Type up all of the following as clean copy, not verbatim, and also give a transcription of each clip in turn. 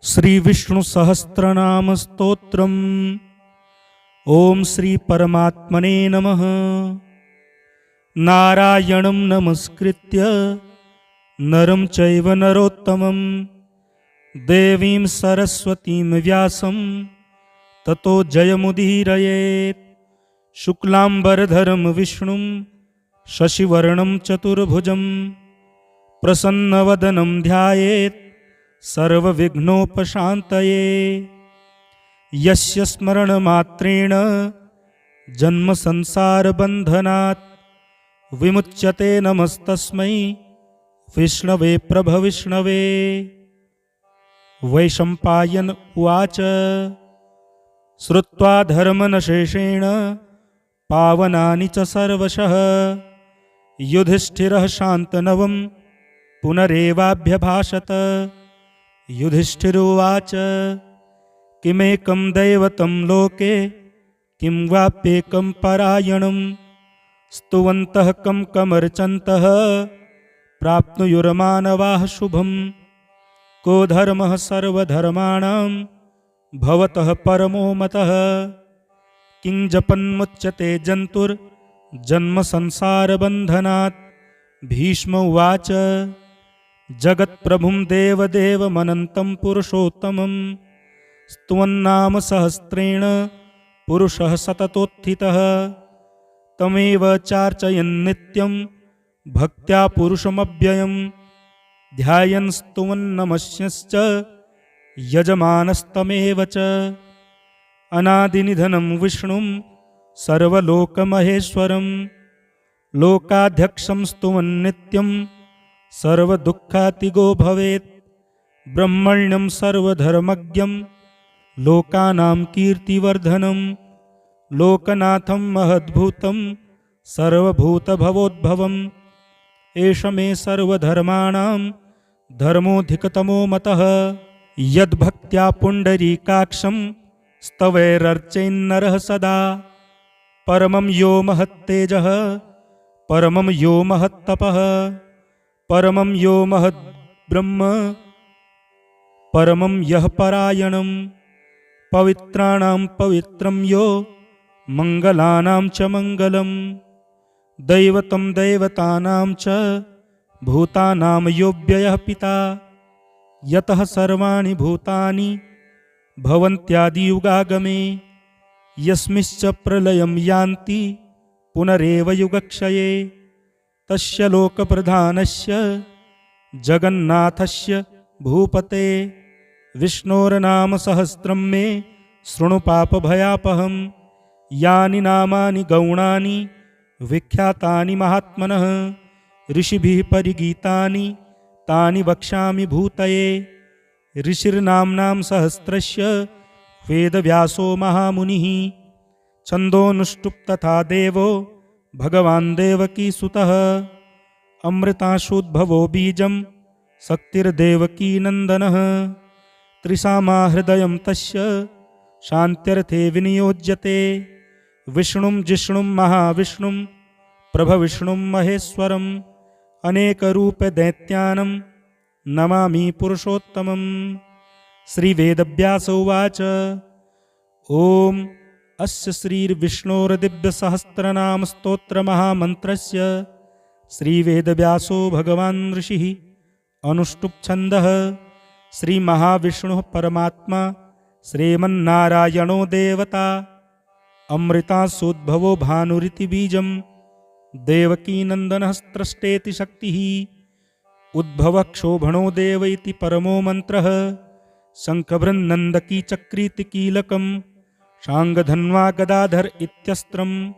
श्री विष्णु सहस्रनाम स्तोत्रम्। ओम श्री परमात्मने नमः। नारायणं नमस्कृत्य नरं चैव नरोत्तमं देवीं सरस्वतीं व्यासं ततो जयमुदीरयेत्। शुक्लांबरधरं विष्णुं शशिवर्णं चतुर्भुजं प्रसन्नवदनं ध्यायेत् सर्वविघ्नोपशान्तये। यस्य स्मरणमात्रेण जन्म संसारबन्धनात् विमुच्यते। नमस्तस्मै विष्णवे प्रभविष्णवे। वैशम्पायन उवाच श्रुत्वा धर्मनशेषेण पावनानि च सर्वशः युधिष्ठिरः शान्तनवं पुनरेवाभ्यभाषत। युधिष्ठिरोवाच किमेकं दैवतं लोके किं वाप्येकं परायणं स्तुवन्तः कं कमर्चन्तः प्राप्नुयुर्मानवाः शुभं। को धर्मः सर्वधर्माणां भवतः परमो मतः किं जपन्मुच्यते जन्तुर्जन्म संसारबन्धनात्। भीष्म उवाच जगत्प्रभुं देवदेवमनन्तं पुरुषोत्तमं स्तुवन्नाम सहस्रेण पुरुषः सततोत्थितः। तमेव चार्चयन् नित्यं भक्त्या पुरुषमव्ययं ध्यायन् स्तुवन्नमस्यश्च यजमानस्तमेव च। अनादिनिधनं विष्णुं सर्वलोकमहेश्वरं लोकाध्यक्षं स्तुवन् नित्यं सर्वदुःखातिगो भवेत्। ब्रह्मण्यं सर्वधर्मज्ञं लोकानां कीर्तिवर्धनं लोकनाथं महद्भूतं सर्वभूतभवोद्भवम्। एष मे सर्वधर्माणां धर्मोऽधिकतमो मतः यद्भक्त्या पुण्डरीकाक्षं स्तवैरर्चयन्नरः सदा। परमं यो महत्तेजः परमं यो महत्तपः परमं यो महद्ब्रह्म परमं यः परायणं पवित्राणां पवित्रं यो मंगलानां च मंगलम्। दैवतं दैवतानां च भूतानां यो व्ययः पिता यतः सर्वाणि भूतानि भवन्त्यादियुगागमे। यस्मिंश्च प्रलयं यान्ति पुनरेव युगक्षये तस्य लोकप्रधानस्य जगन्नाथस्य भूपते। विष्णोर्नाम सहस्रं मे शृणु पापभयापहम्। यानि नामानि गौणानि विख्यातानि महात्मनः ऋषिभिः परिगीतानि तानि वक्ष्यामि भूतये। ऋषिर्नाम्नां सहस्रस्य वेदव्यासो महामुनिः छन्दोनुष्टुप् तथा देवो भगवान् देवकीसुतः। अमृताशुद्भवो बीजं शक्तिर्देवकी नन्दनः त्रिसामा हृदयं तस्य शान्त्यर्थे विनियोज्यते। विष्णुं जिष्णुं महाविष्णुं प्रभविष्णुं महेश्वरम् अनेकरूपदैत्यानं नमामि पुरुषोत्तमम्। श्रीवेदव्यास उवाच ओम अस्य श्रीर्विष्णोर्दिव्यसहस्रनाम स्तोत्रमहामन्त्रस्य श्रीवेदव्यासो भगवान् ऋषिः अनुष्टुप् छन्दः। श्रीमहाविष्णुः परमात्मा श्रीमन्नारायणो देवता अमृतासोद्भवो भानुरिति बीजं देवकीनन्दनः स्रष्टेति शक्तिः उद्भवक्षोभणो देव इति परमो मन्त्रः। शङ्खवृन्नन्दकी चक्रीति कीलकं शाङ्गधन्वा गदाधर इत्यस्त्रं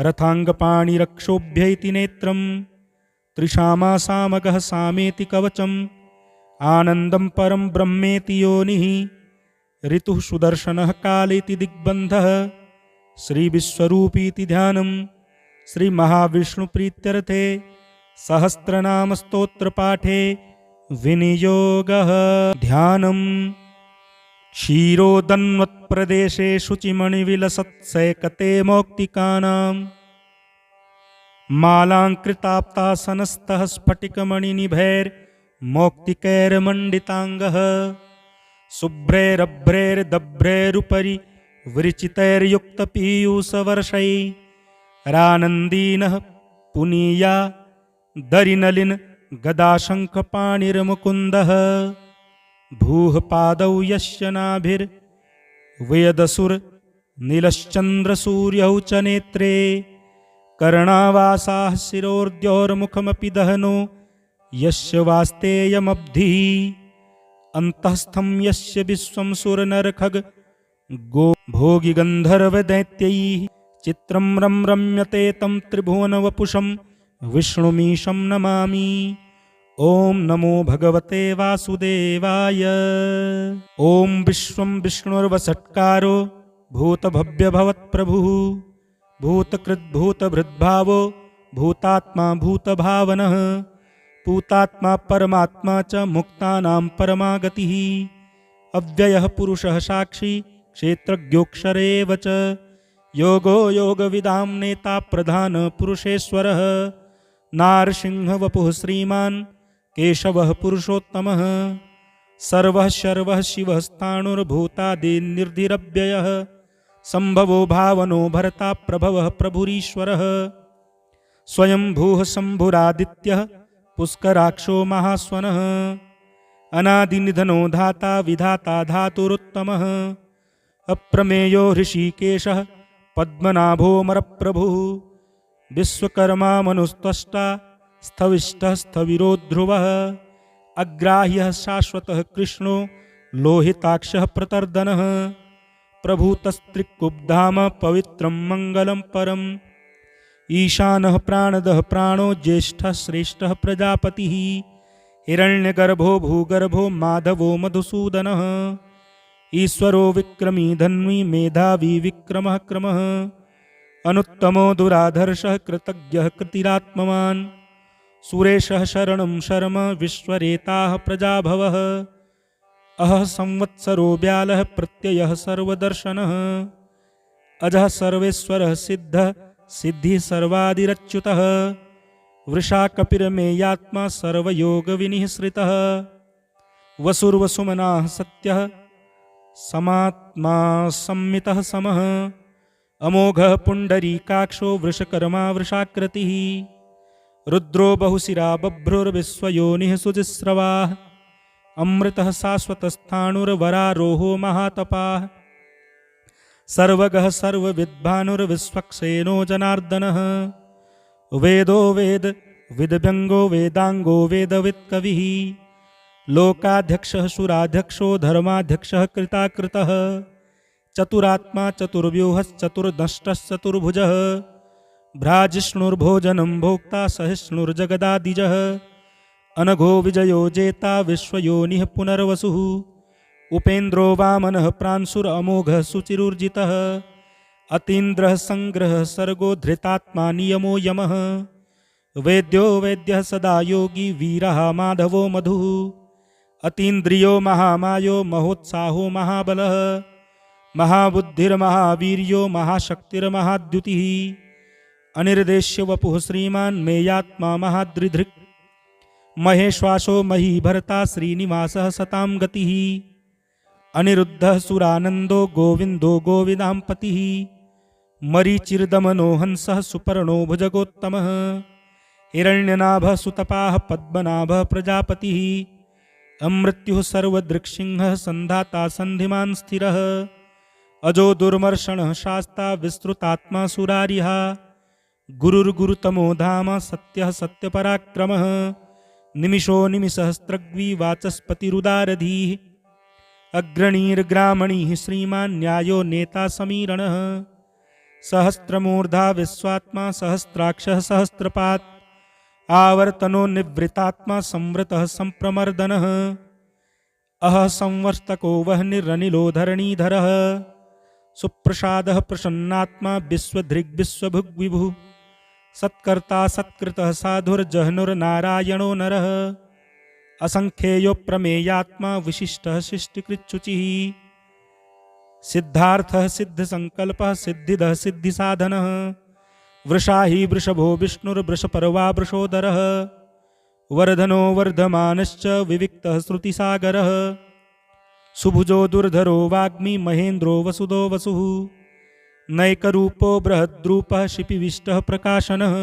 रथाङ्गपाणिरक्षोभ्य इति नेत्रं त्रिशामा सामगः सामेति कवचम् आनन्दं परं ब्रह्मेति योनिः ऋतुः सुदर्शनः कालेति दिग्बन्धः श्रीविश्वरूपीति ध्यानं श्रीमहाविष्णुप्रीत्यर्थे सहस्रनाम स्तोत्रपाठे विनियोगः। ध्यानम् क्षीरोदन्वत्प्रदेशे शुचिमणिविलसत्सैकते मौक्तिकानां मालाङ्कृताप्तासनस्थः स्फटिकमणिनिभैर्मौक्तिकैर्मण्डिताङ्गः शुभ्रैरभ्रैर्दभ्रैरुपरि विरचितैर्युक्तपीयूषवर्षैरानन्दीनः पुनीया दरिनलिन गदाशङ्खपाणिर्मुकुन्दः। भूः पादौ यस्य नाभिर्वेदसुरनीलश्चन्द्रसूर्यौ च नेत्रे कर्णावासाः शिरोर्द्यौर्मुखमपि दहनो यस्य वास्तेयमब्धिः। अन्तःस्थं यस्य विश्वं सुरनरखग गो भोगिगन्धर्वदैत्यैः चित्रं रम्यते तं त्रिभुवनवपुषं विष्णुमीशं नमामि। ॐ नमो भगवते वासुदेवाय। ॐ विश्वं विष्णुर्वषट्कारो भूतभव्यभवत्प्रभुः भूतकृद्भूतभृद्भावो भूतात्मा भूतभावनः पूतात्मा परमात्मा च मुक्तानां परमागतिः। अव्ययः पुरुषः साक्षी क्षेत्रज्ञोऽक्षर एव च योगो योगविदां नेता प्रधान पुरुषेश्वरः। नारसिंहवपुः श्रीमान् केशवः पुरुषोत्तमः। सर्वः शर्वः शिवः स्थाणुर्भूतादिर्निर्धिरव्ययः सम्भवो भावनो भर्ता प्रभवः प्रभुरीश्वरः। स्वयंभूः शम्भुरादित्यः पुष्कराक्षो महास्वनः। अनादिनिधनो धाता विधाता धातुरुत्तमः। अप्रमेयो ऋषिकेशः पद्मनाभोऽमरप्रभुः। विश्वकर्मा मनुस्त्वष्टा स्थविष्ठः स्थविरो ध्रुवः। अग्राह्यः शाश्वतः कृष्णो लोहिताक्षः प्रतर्दनः। प्रभूतस्त्रिकुब्धाम पवित्रं मङ्गलं परम्। ईशानः प्राणदः प्राणो ज्येष्ठः श्रेष्ठः प्रजापतिः। हिरण्यगर्भो भूगर्भो माधवो मधुसूदनः। ईश्वरो विक्रमी धन्वी मेधावी विक्रमः क्रमः। अनुत्तमो दुराधर्षः कृतज्ञः कृतिरात्मवान्। सुरेशः शरणं शर्म विश्वरेताः प्रजाभवः। अहः संवत्सरो व्यालः प्रत्ययः सर्वदर्शनः। अजः सर्वेश्वरः सिद्धः सिद्धिः सर्वादिरच्युतः। वृषा कपिरमेयात्मा सर्वयोगविनिःसृतः। वसुर्वसुमनाः सत्यः समात्मा सम्मितः समः। अमोघः पुण्डरीकाक्षो वृषकर्मा वृषाकृतिः। रुद्रो बहुशिरा बभ्रुर्विश्वयोनिः सुजिस्रवाः। अमृतः शाश्वतस्थाणुर्वरारोहो महातपाः। सर्वगः सर्वविद्भानुर्विश्वक्सेनो जनार्दनः। वेदो वेद विदव्यङ्गो वेदाङ्गो वेदवित्कविः। लोकाध्यक्षः सुराध्यक्षो धर्माध्यक्षः कृताकृतः। चतुरात्मा चतुर्व्यूहश्चतुर्दष्टश्चतुर्भुजः। भ्राजिष्णुर्भोजनं भोक्ता सहिष्णुर्जगदादिजः। अनघो विजयो जेता विश्वयोनिः पुनर्वसुः। उपेन्द्रो वामनः प्रांशुरमोघः सुचिरुर्जितः। अतीन्द्रः संग्रहः सर्गो धृतात्मा नियमो यमः। वेद्यो वेद्यः सदा योगी वीरः माधवो मधुः। अतीन्द्रियो महामायो महोत्साहो महाबलः। महाबुद्धिर्महावीर्यो महाशक्तिर्महाद्युतिः। अनिर्देश्य वपुः श्रीमान् मेयात्मा महाद्रिधृक्। महेश्वासो महीभर्ता श्रीनिवासः सतां गतिः। अनिरुद्धः सुरानन्दो गोविन्दो गोविदां पतिः। मरीचिर्दमनो हंसः सुपर्णो भुजगोत्तमः। हिरण्यनाभः सुतपाः पद्मनाभः प्रजापतिः। अमृत्युः सर्वदृक्सिंहः सन्धाता सन्धिमान् स्थिरः। अजो दुर्मर्षणः शास्ता विस्तृतात्मा सुरारिः। गुरुर्गुरुतमो धाम सत्यः सत्यपराक्रमः। निमिषो निमिषहस्त्रग्वी वाचस्पतिरुदारधीः। अग्रणीर्ग्रामणीः श्रीमान् न्यायो नेता समीरणः। सहस्रमूर्धा विश्वात्मा सहस्राक्षः सहस्रपात्। आवर्तनो निवृतात्मा संवृतः संप्रमर्दनः। अहः संवर्तको वह्निरनिलो धरणीधरः। सुप्रसादः प्रसन्नात्मा विश्वधृग्विश्वभुग्विभुः। सत्कर्ता सत्कृतः साधुर्जह्नुर्नारायणो नरः। असंख्येयो प्रमेयात्मा विशिष्टः शिष्टिकृच्छुचिः। सिद्धार्थः सिद्धसंकल्पः सिद्धिदः सिद्धिसाधनः। वृषाही वृषभो विष्णुर्वृषपर्वा वृषोदरः। वर्धनो वर्धमानश्च विविक्तः श्रुतिसागरः। सुभुजो दुर्धरो वाग्मी महेन्द्रो वसुदो वसुः नैकरूपो बृहद्रूपः शिपिविष्टः प्रकाशनः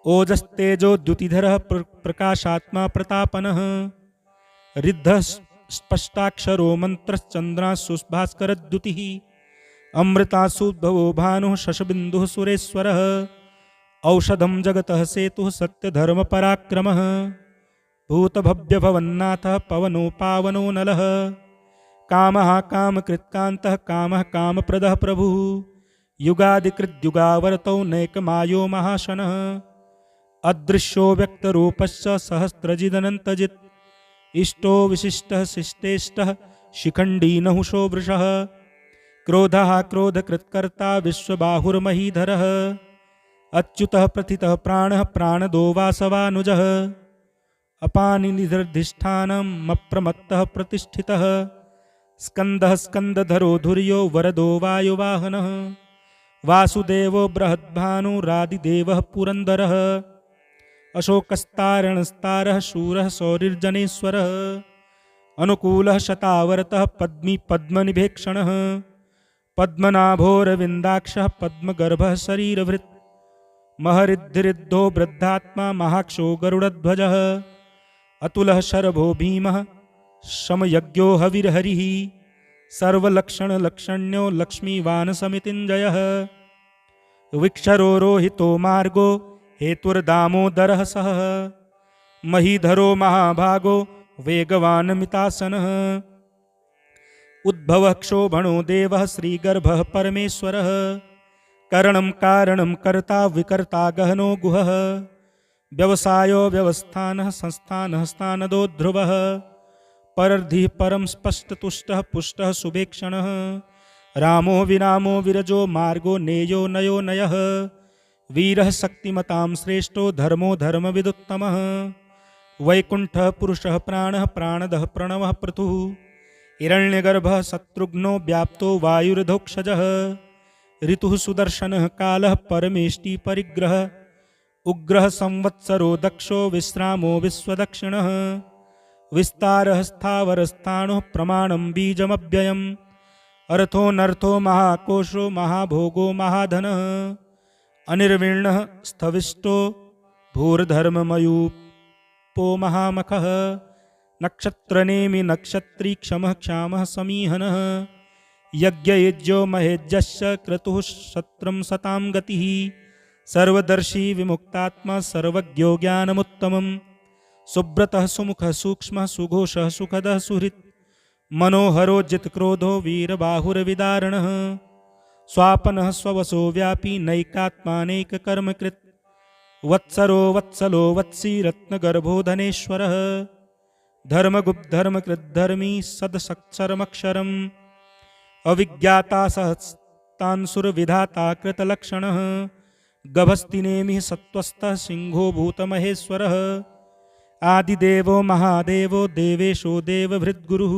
ओजस्तेजो द्युतिधरः प्रकाशात्मा प्रतापनः रिद्धः स्पष्टाक्षरो मन्त्रश्चन्द्रांशु भास्करद्युतिः अमृतासुद्भवो भानुः शशबिन्दुः सुरेश्वरः औषधं जगतः सेतुः सत्यधर्मपराक्रमः भूतभव्यभवन्नाथः पवनो पावनो नलः कामः कामकृत्कान्तः कामः कामप्रदः प्रभुः युगादिकृद्युगावरतौ नैकमायो महाशनः अदृश्यो व्यक्तरूपश्च सहस्रजिदनन्तजित् इष्टो विशिष्टः शिष्टेष्टः शिखण्डी नहुषो वृषः क्रोधः क्रोधकृत्कर्ता विश्वबाहुर्महीधरः अच्युतः प्रथितः प्राणः प्राणदो वासवानुजः अपानिनिधिष्ठानमप्रमत्तः प्रतिष्ठितः स्कन्दः स्कन्दधरो धुर्यो वरदो वायुवाहनः वासुदेवो बृहद्भानुरादिदेवः पुरन्दरः अशोकस्तारणस्तारः शूरः सौरिर्जनेश्वरः अनुकूलः शतावरतः पद्मी पद्मनिभेक्षणः पद्मनाभोरविन्दाक्षः पद्मगर्भः शरीरभृत् महरिद्धिरिद्धो वृद्धात्मा महाक्षो गरुडध्वजः अतुलः शरभो भीमः शमयज्ञो हविर्हरिः सर्वलक्षणलक्षण्यो लक्ष्मीवानसमितिञ्जयः विक्षरो रोहितो मार्गो हेतुर्दामोदरः सः महीधरो महाभागो वेगवान् मितासनः उद्भवः क्षोभणो देवः श्रीगर्भः परमेश्वरः करणं कारणं कर्ता विकर्ता गहनो गुहः व्यवसायो व्यवस्थानः संस्थानः स्थानदो ध्रुवः परर्धिः परं स्पष्टतुष्टः पुष्टः सुभेक्षणः रामो विरामो विरजो मार्गो नेयो नयो नयः वीरः शक्तिमतां श्रेष्ठो धर्मो धर्मविदुत्तमः वैकुण्ठः पुरुषः प्राणः प्राणदः प्रणवः पृथुः हिरण्यगर्भः शत्रुघ्नो व्याप्तो वायुर्धोक्षजः ऋतुः सुदर्शनः कालः परमेष्टि परिग्रह उग्रः संवत्सरो दक्षो विश्रामो विश्वदक्षिणः विस्तारः स्थावरस्थाणुः प्रमाणं बीजमव्ययम् अर्थोऽनर्थो महाकोशो महाभोगो महाधनः अनिर्वीणः स्थविष्टो भूर्धर्ममयूपो महामखः नक्षत्रनेमि नक्षत्री क्षमः क्षामः समीहनः यज्ञयज्ञो महेज्यश्च क्रतुः शत्रं सतां गतिः सर्वदर्शी विमुक्तात्मा सर्वज्ञो ज्ञानमुत्तमम् सुब्रतः सुमुखः सूक्ष्मः सुघोषः सुखदः सुहृत् मनोहरो जितक्रोधो वीरबाहुर्विदारणः स्वापनः स्ववसो व्यापी नैकात्मानैककर्मकृत् वत्सरो वत्सलो वत्सी रत्नगर्भो धनेश्वरः धर्मगुप्धर्मकृद्धर्मी सदसक्षरमक्षरम् अविज्ञाता सहस्तान्सुरविधाता कृतलक्षणः गभस्तिनेमिः सत्त्वस्थः सिंहो भूतमहेश्वरः आदिदेवो महादेवो देवेशो देवभृद्गुरुः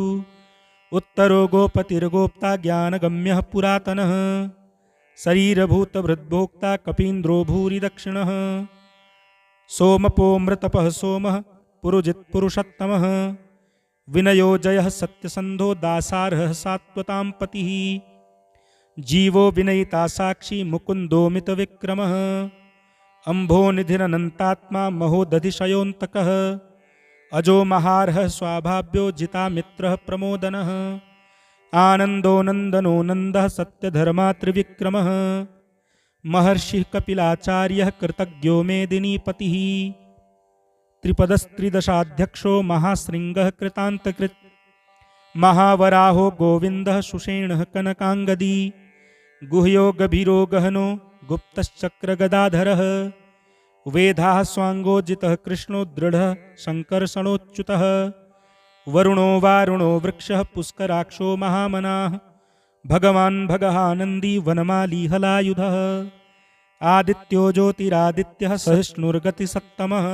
उत्तरो गोपतिर्गोप्ता ज्ञानगम्यः पुरातनः शरीरभूतभृद्भोक्ता कपीन्द्रो भूरि दक्षिणः सोमपोमृतपः सोमः पुरुजित्पुरुषोत्तमः विनयो जयः सत्यसन्धो दासार्हः सात्वतां पतिः जीवो विनयिता साक्षी मुकुन्दो मितविक्रमः अम्भोनिधिरनन्तात्मा महोदधिशयोऽन्तकः अजो महार्हः स्वाभाव्यो जितामित्रः प्रमोदनः आनन्दो नन्दनो नन्दः सत्यधर्मा त्रिविक्रमः महर्षिः कपिलाचार्यः कृतज्ञो मेदिनीपतिः त्रिपदस्त्रिदशाध्यक्षो महाशृङ्गः कृतान्तकृत् महावराहो गोविन्दः सुषेणः कनकाङ्गदी गुह्यो गभीरो गहनो गुप्तश्चक्रगदाधरः वेदाः स्वाङ्गोजितः कृष्णो दृढः शङ्करसणोच्युतः वरुणो वारुणो वृक्षः पुष्कराक्षो महामनाः भगवान् भगहानन्दी वनमाली हलायुधः आदित्यो ज्योतिरादित्यः सहिष्णुर्गतिसत्तमः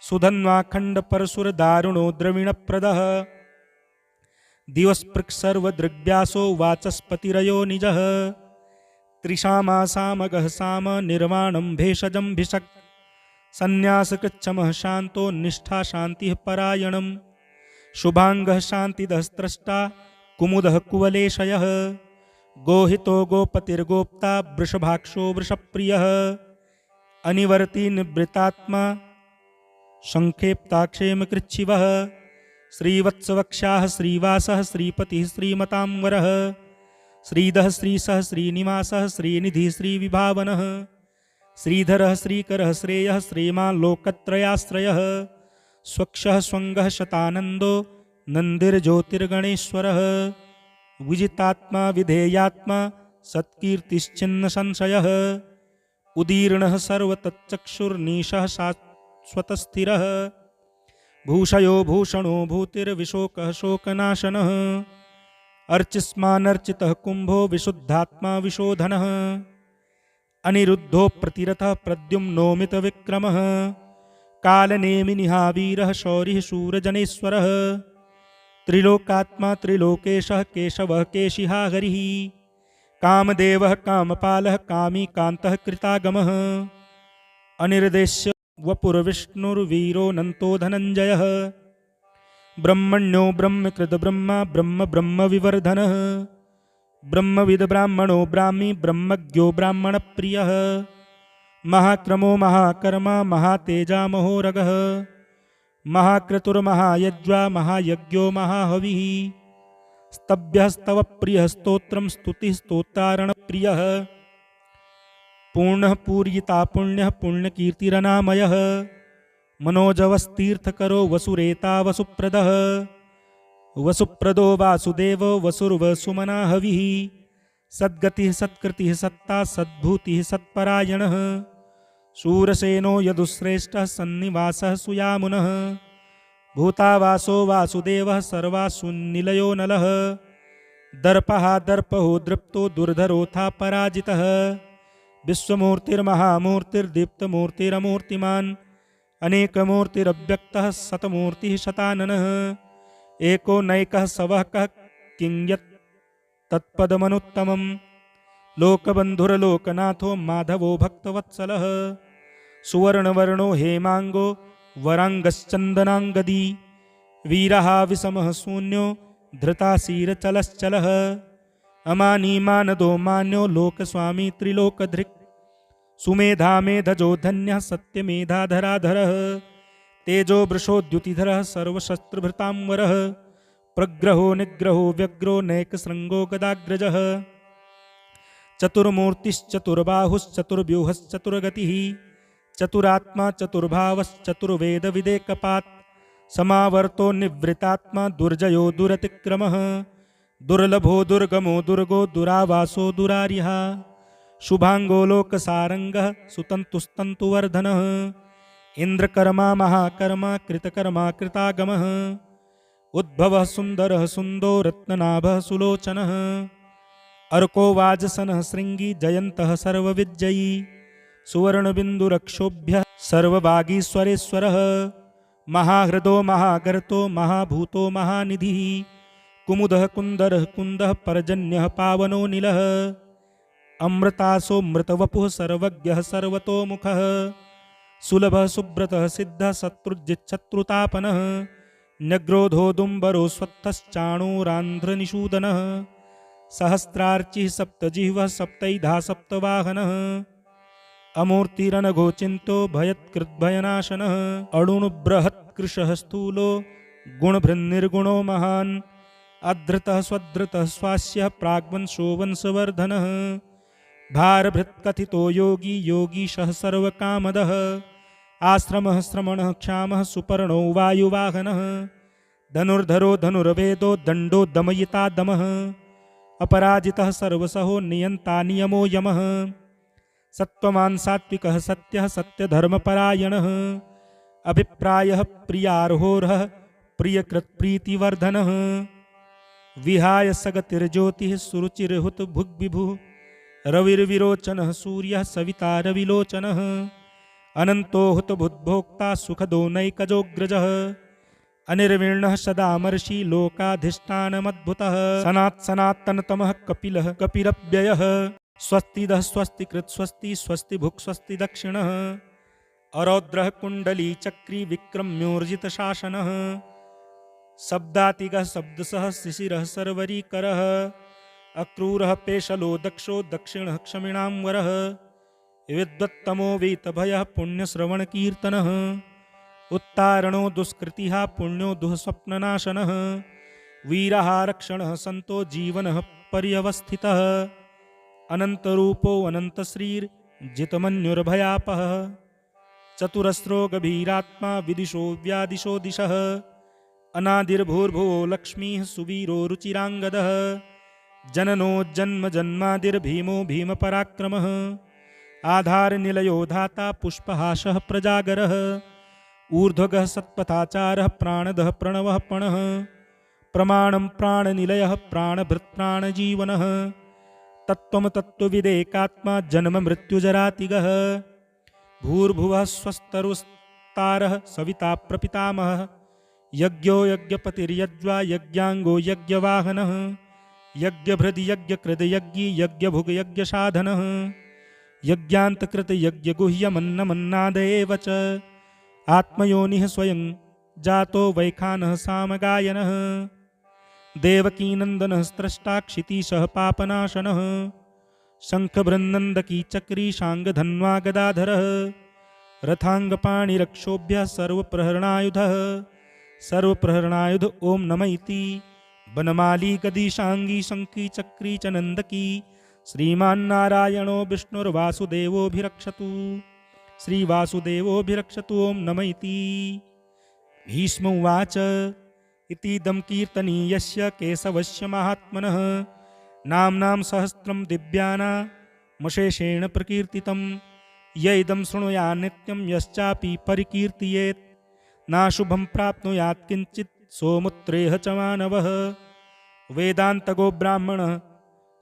सुधन्वाखण्डपरशुरदारुणो द्रविणप्रदः दिवस्पृक्सर्वदृग्व्यासो वाचस्पतिरयो निजः त्रिशामासामगः साम निर्वाणं भेषजं भिषक् सन्न्यासकृच्छमः शान्तो निष्ठा शान्तिः परायणं शुभांगः शांतिदः स्रष्टा कुमुदः कुवलेशयः गोहितो गोपतिर्गोप्ता वृषभाक्षो वृषप्रियः अनिवर्ती निवृत्तात्मा संक्षेप्ताक्षेमकृच्छिवः श्रीवत्सवक्षाः श्रीवासः श्रीपतिः श्रीमतांवरः श्रीधः श्रीसः श्रीनिवासः श्रीनिधिः श्रीविभावनः श्रीधरः श्रीकरः श्रेयः श्रीमान् लोकत्रयाश्रयः स्वक्षः स्वङ्गः शतानन्दो नन्दिर्ज्योतिर्गणेश्वरः विजितात्मा विधेयात्मा सत्कीर्तिश्चिन्न संशयः उदीर्णः सर्वतच्चक्षुर्नीशः शाश्वतस्थिरः भूषयो भूषणो भूतिर्विशोकः शोकनाशनः अर्चिस्मानर्चितः कुम्भो विशुद्धात्मा विशोधनः अनिरुद्धो प्रतिरथः प्रद्युम्नोमितविक्रमः कालनेमिनिहावीरः शौरिः शूरजनेश्वरः त्रिलोकात्मा त्रिलोकेशः केशवः केशिहा हरिः कामदेवः कामपालः कामी कान्तः कृतागमः अनिर्देश्य वपुर्विष्णुर्वीरोऽनन्तो धनञ्जयः ब्रह्मण्यो ब्रह्मकृत ब्रह्मा ब्रह्म ब्रह्मविवर्धनः ब्रह्मविद ब्राह्मणो ब्राह्मी ब्रह्मज्ञो ब्राह्मणप्रियः महाक्रमो महाकर्मा महातेजा महोरगः महाक्रतुर्महायज्वा महायज्ञो महाहविः स्तभ्यस्तव प्रियः स्तोत्रं स्तुतिः स्तोत्रारणप्रियः पूर्णः पूर्यिता पुण्यः पुण्यकीर्तिरनामयः मनोजवस्तीर्थकरो वसुरेता वसुप्रदः वसुप्रदो वासुदेवो वसुर्वसुमना हविः सद्गतिः सत्कृतिः सत्ता सद्भूतिः सत्परायणः शूरसेनो यदुश्रेष्ठः सन्निवासः सुयामुनः भूतावासो वासुदेवः सर्वासुनिलयो नलः दर्पः दर्पहो दृप्तो दुर्धरोऽथा पराजितः विश्वमूर्तिर्महामूर्तिर्दीप्तमूर्तिरमूर्तिमान् अनेकमूर्तिरव्यक्तः शतमूर्तिः शताननः एको नैकः सवः कः किंयत् तत्पदमनुत्तमं लोकबन्धुर्लोकनाथो माधवो भक्तवत्सलः सुवर्णवर्णो हेमांगो वरांगश्चन्दनांगदी वीरः विषमः शून्यो धृताशीरचलश्चलः अमानी मानदो मान्यो लोकस्वामी त्रिलोकधृक् सुमेधा मेधजो धन्यः सत्यमेधाधराधरः तेजो वृषोद्युतिधरः सर्वशस्त्रभृतांवरः प्रग्रहो निग्रहो व्यग्रो नैकशृङ्गो गदाग्रजः चतुर्मूर्तिश्चतुर्बाहुश्चतुर्व्यूहश्चतुर्गतिः चतुरात्मा चतुर्भावश्चतुर्वेदविदेकपात् समावर्तो निवृत्तात्मा दुर्जयो दुरतिक्रमः दुर्लभो दुर्गमो दुर्गो दुरावासो दुरारिः शुभांगो लोकसारंगः सुतन्तुस्तन्तुवर्धनः इंद्रकर्मा महाकर्मा कृतकर्मा कृतागमः उद्भवः सुन्दरः सुन्दो रत्ननाभः सुलोचनः अर्को वाजसनः श्रृंगी जयन्तः सर्वविजयी सुवर्णबिन्दुरक्षोभ्यः सर्वभागीश्वरेश्वरः महाहृदो महागर्तो महाभूतो महानिधिः कुमुदः कुन्दरः कुन्दः पर्जन्यः पावनो नीलः अमृतासोऽमृतवपुः सर्वज्ञः सर्वतोमुखः सुलभः सुब्रतः सिद्धः शत्रुजिच्छत्रुतापनः न्यग्रोधोदुम्बरो स्वत्थश्चाणूरान्ध्रनिषूदनः सहस्रार्चिः सप्तजिह्वः सप्तैधा सप्तवाहनः अमूर्तिरनघोचिन्तो भयत्कृद्भयनाशनः अणुबृहत्कृशः स्थूलो गुणभृन्निर्गुणो महान् अधृतः स्वधृतः स्वास्यः प्राग्वंशो वंशवर्धनः भारभृत्कथितो योगी योगीशः सर्वकामदः आश्रमः श्रमणः क्षामः सुपर्णो वायुवाहनः धनुर्धरो धनुर्वेदो दण्डो दमयिता दमः अपराजितः सर्वसहो नियन्ता नियमो यमः सत्त्ववान् सात्विकः सत्यः सत्यधर्मपरायणः अभिप्रायः प्रियार्होरः प्रियकृत्प्रीतिवर्धनः विहाय सगतिर्ज्योतिः सुरुचिर्हुत भुग्विभुः रविर्विरोचनः सूर्यः सविता रविलोचनः अनन्तो हुतभुद्भोक्ता सुखदो नैकजोऽग्रजः अनिर्विण्णः सदामर्षि लोकाधिष्ठानमद्भुतः सनात्सनातनतमः कपिलः कपिरव्ययः स्वस्तिदः स्वस्तिकृत् स्वस्ति स्वस्ति भुक् स्वस्ति दक्षिणः अरौद्रः कुण्डली चक्री विक्रम्योर्जितशासनः शब्दातिगः शब्दसः शिशिरः सर्वरीकरः अक्रूरः पेशलो दक्षो दक्षिणः क्षमिणां वरः विद्वत्तमो वीतभयः पुण्यश्रवणकीर्तनः उत्तारणो दुष्कृतिः पुण्यो दुःस्वप्ननाशनः वीरः रक्षणः सन्तो जीवनः पर्यवस्थितः अनन्तरूपो अनन्तश्रीर्जितमन्युर्भयापः चतुरस्रो गभीरात्मा विदिशो व्यादिशो दिशः अनादिर्भूर्भुवो लक्ष्मीः सुवीरो रुचिराङ्गदः जननो जन्म जन्मादिर्भीमो भीमपराक्रमः आधारनिलयो धाता पुष्पहासः प्रजागरः ऊर्ध्वगः सत्पथाचारः प्राणदः प्रणवः पणः प्रमाणं प्राणनिलयः प्राणभृत्प्राणजीवनः तत्त्वं तत्त्वविदेकात्मा जन्म मृत्युजरातिगः भूर्भुवः स्वस्तरुस्तारः सविता प्रपितामहः यज्ञो यज्ञपतिर्यज्वा यज्ञाङ्गो यज्ञवाहनः यज्ञभृद् यज्ञकृद् यज्ञी यज्ञभुग् यज्ञसाधनः यज्ञान्तकृत यज्ञगुह्यमन्नमन्नादएव च आत्मयोनिः स्वयं जातो वैखानः सामगायनः देवकीनन्दनः स्रष्टा क्षितीशः पापनाशनः शङ्खभृन्नन्दकी चक्री शाङ्गधन्वा गदाधरः रथाङ्गपाणिरक्षोभ्यः सर्वप्रहरणायुधः सर्वप्रहरणायुध ओं नमः इति वनमाली गदीशाङ्गी शङ्की चक्री च नन्दकी श्रीमान्नारायणो विष्णुर्वासुदेवोऽभिरक्षतु श्रीवासुदेवोऽभिरक्षतु ओं नमः इति। भीष्म उवाच इतीदं कीर्तनीयस्य केशवस्य महात्मनः नाम्नां सहस्रं दिव्यानामशेषेण प्रकीर्तितं य इदं शृणुयात् नित्यं यश्चापि परिकीर्तयेत् नाशुभं प्राप्नुयात् किञ्चित् सोमुत्रेह च मानवः वेदान्तगो ब्राह्मणः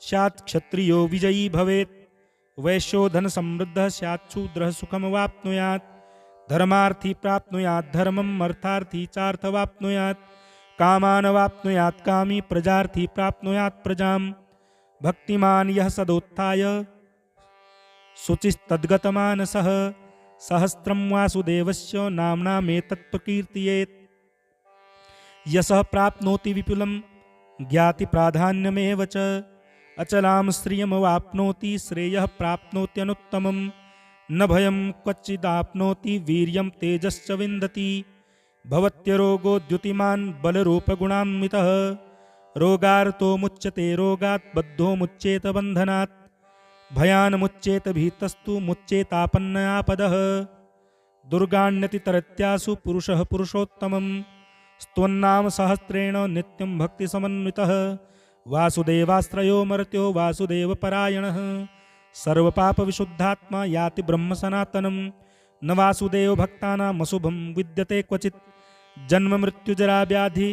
स्यात् क्षत्रियो विजयी भवेत् वैश्यो धनसमृद्धः स्यात् शूद्रः सुखमवाप्नुयात् धर्मार्थी प्राप्नुयात् धर्मम् अर्थार्थी चार्थवाप्नुयात् कामानवाप्नुयात् कामी प्रजार्थी प्राप्नुयात् प्रजां भक्तिमान् यः सदोत्थाय शुचिस्तद्गतमानसः सहस्रं वासुदेवस्य नाम्नामेतत् प्रकीर्तयेत् यशः प्राप्नोति विपुलं ज्ञातिप्राधान्यमेव च अचलां श्रियमवाप्नोति श्रेयः प्राप्नोत्यनुत्तमं न भयं क्वचिदाप्नोति वीर्यं तेजश्च विन्दति भवत्यरोगो द्युतिमान् बलरूपगुणान्वितः रोगार्तो मुच्यते रोगात् बद्धो मुच्येत बन्धनात् भयान्मुच्येत भीतस्तु मुच्येतापन्नयापदः दुर्गाण्यतितरत्यासु पुरुषः पुरुषोत्तमं स्तुवन्नाम सहस्रेण नित्यं भक्तिसमन्वितः वासुदेवाश्रयो मर्त्यो वासुदेवपरायणः सर्वपापविशुद्धात्मा याति ब्रह्मसनातनं न वासुदेव भक्तानामशुभं विद्यते क्वचित् जन्म मृत्युजरा व्याधि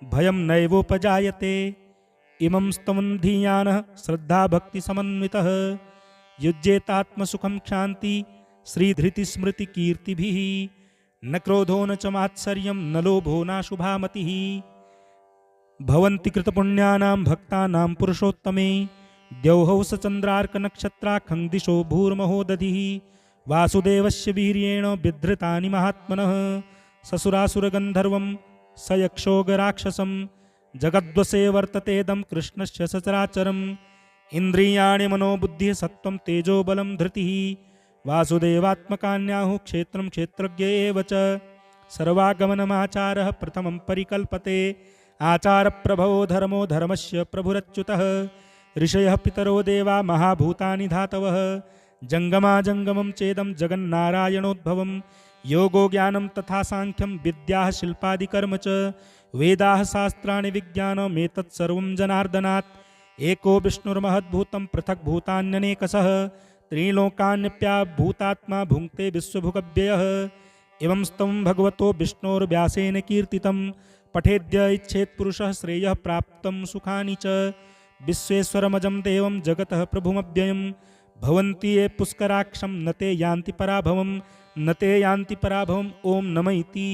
भयं नैवोपजायते इमं स्तवन्धीयानः श्रद्धाभक्तिसमन्वितः युज्येतात्मसुखं क्षान्ति श्रीधृतिस्मृतिकीर्तिभिः न क्रोधो न च मात्सर्यं न लोभो नाशुभा मतिः भवन्ति कृतपुण्यानां भक्तानां पुरुषोत्तमे द्यौहौ स चन्द्रार्कनक्षत्राखं दिशो भूर्महो दधिः वासुदेवस्य वीर्येण बिधृतानि महात्मनः ससुरासुरगन्धर्वं स यक्षोगराक्षसं जगद्वशे वर्ततेदं कृष्णस्य सचराचरम् इन्द्रियाणि मनोबुद्धिः सत्त्वं तेजो बलं धृतिः वासुदेवात्मकान्याहुः क्षेत्रं क्षेत्रज्ञ एव च सर्वागमनमाचारः प्रथमं परिकल्पते आचारप्रभवो धर्मो धर्मस्य प्रभुरच्युतः ऋषयः पितरो देवा महाभूतानि धातवः जङ्गमाजङ्गमं चेदं जगन्नारायणोद्भवं योगो ज्ञानं तथा साङ्ख्यं विद्याः शिल्पादिकर्म च वेदाः शास्त्राणि विज्ञानमेतत् सर्वं जनार्दनात् एको विष्णुर्महद्भूतं पृथक् भूतान्यनेकशः त्रिलोकान्यप्याभूतात्मा भुङ्क्ते विश्वभुगव्ययः एवं स्तवं भगवतो विष्णोर्व्यासेन कीर्तितं पठेद्य इच्छेत् पुरुषः श्रेयः प्राप्तं सुखानि च विश्वेश्वरमजं देवं जगतः प्रभुमव्ययं भवन्ति ये पुष्कराक्षं न ते यान्ति पराभवं न ते यान्ति पराभवम् ओं नमः इति।